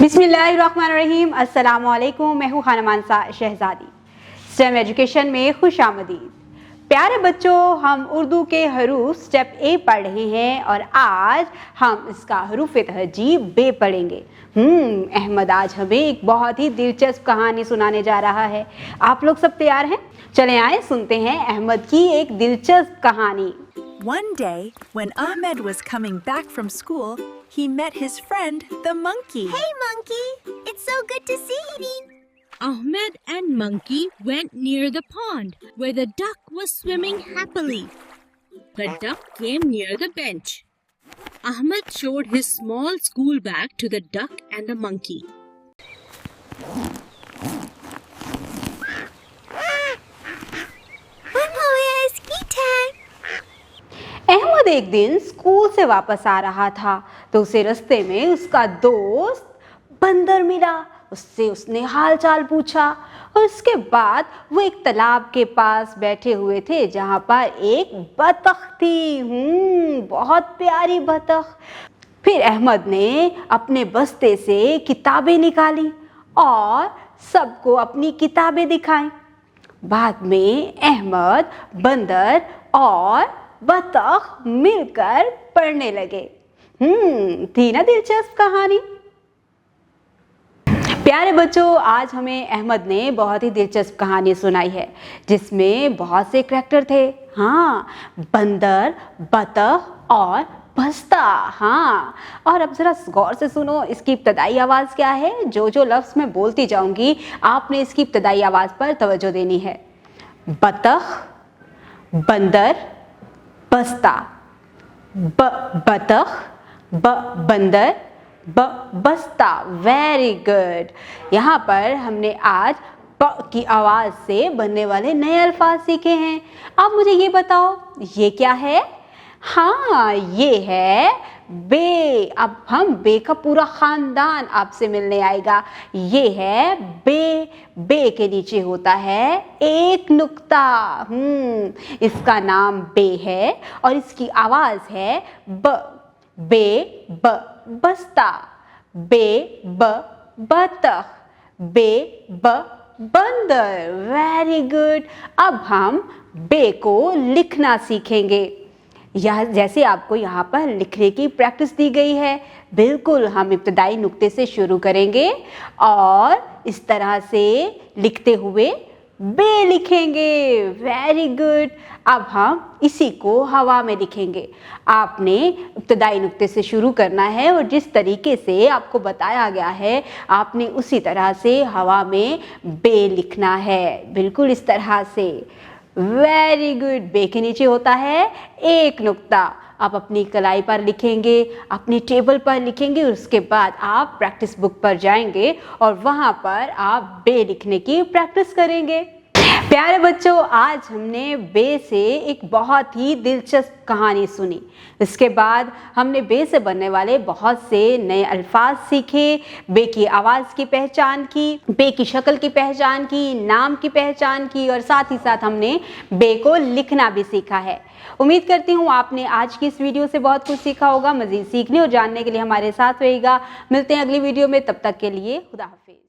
बिस्मिल्लाहिर्रहमानिर्रहीम। अस्सलामुअलैकुम। मैं हूँ खाना मानसा शहजादी। स्टेम एजुकेशन में खुश आमदीद। प्यारे बच्चों, हम उर्दू के हरूफ स्टेप ए पढ़ रहे हैं और आज हम इसका हरूफ तहजीब बे पढ़ेंगे। अहमद आज हमें एक बहुत ही दिलचस्प कहानी सुनाने जा रहा है। आप लोग सब तैयार हैं? चलें आए सुनते हैं अहमद की एक दिलचस्प कहानी। One day, when Ahmed was coming back from school, he met his friend, the monkey. Hey, monkey! It's so good to see you. Ahmed and Monkey went near the pond where the duck was swimming happily. The duck came near the bench. Ahmed showed his small school bag to the duck and the monkey. Mama, where's guitar? Ahmad एक दिन school से वापस आ रहा था तो उसे रास्ते में उसका दोस्त बंदर मिला। उसने हाल चाल पूछा और उसके बाद वो एक तालाब के पास बैठे हुए थे जहाँ पर एक बतख थी। बहुत प्यारी बतख। फिर अहमद ने अपने बस्ते से किताबें निकाली और सबको अपनी किताबें दिखाई। बाद में अहमद, बंदर और बतख मिलकर पढ़ने लगे। थी ना दिलचस्प कहानी? प्यारे बच्चों, आज हमें अहमद ने बहुत ही दिलचस्प कहानी सुनाई है जिसमें बहुत से करैक्टर थे। बंदर, बतख और बस्ता। और अब जरा गौर से सुनो, इसकी इब्तदाई आवाज़ क्या है। जो लफ्ज़ मैं बोलती जाऊंगी आपने इसकी इब्तदाई आवाज़ पर तवज्जो देनी है। बतख, बंदर, बस्ता, बतख, बंदर, बस्ता। Very good. यहाँ पर हमने आज प की आवाज़ से बनने वाले नए अल्फाज सीखे हैं। अब मुझे ये बताओ, ये क्या है? ये है बे। अब हम बे का पूरा ख़ानदान आपसे मिलने आएगा। ये है बे। बे के नीचे होता है एक नुक्ता। इसका नाम बे है और इसकी आवाज़ है ब। बे ब बस्ता, बे ब बतख, बे ब बंदर। Very good. अब हम बे को लिखना सीखेंगे। जैसे आपको यहाँ पर लिखने की प्रैक्टिस दी गई है, बिल्कुल हम इब्तदाई नुक्ते से शुरू करेंगे और इस तरह से लिखते हुए बे लिखेंगे। Very good. अब हम इसी को हवा में लिखेंगे। आपने इब्तदाई नुक्ते से शुरू करना है और जिस तरीके से आपको बताया गया है आपने उसी तरह से हवा में बे लिखना है, बिल्कुल इस तरह से। Very good. बे के नीचे होता है एक नुक्ता। आप अपनी कलाई पर लिखेंगे, अपनी टेबल पर लिखेंगे और उसके बाद आप प्रैक्टिस बुक पर जाएंगे और वहाँ पर आप बे लिखने की प्रैक्टिस करेंगे। प्यारे बच्चों, आज हमने बे से एक बहुत ही दिलचस्प कहानी सुनी। इसके बाद हमने बे से बनने वाले बहुत से नए अल्फाज सीखे, बे की आवाज़ की पहचान की, बे की शक्ल की पहचान की, नाम की पहचान की और साथ ही साथ हमने बे को लिखना भी सीखा है। उम्मीद करती हूँ आपने आज की इस वीडियो से बहुत कुछ सीखा होगा। मज़ीद सीखने और जानने के लिए हमारे साथ रहिएगा। मिलते हैं अगली वीडियो में, तब तक के लिए खुदा हाफिज़।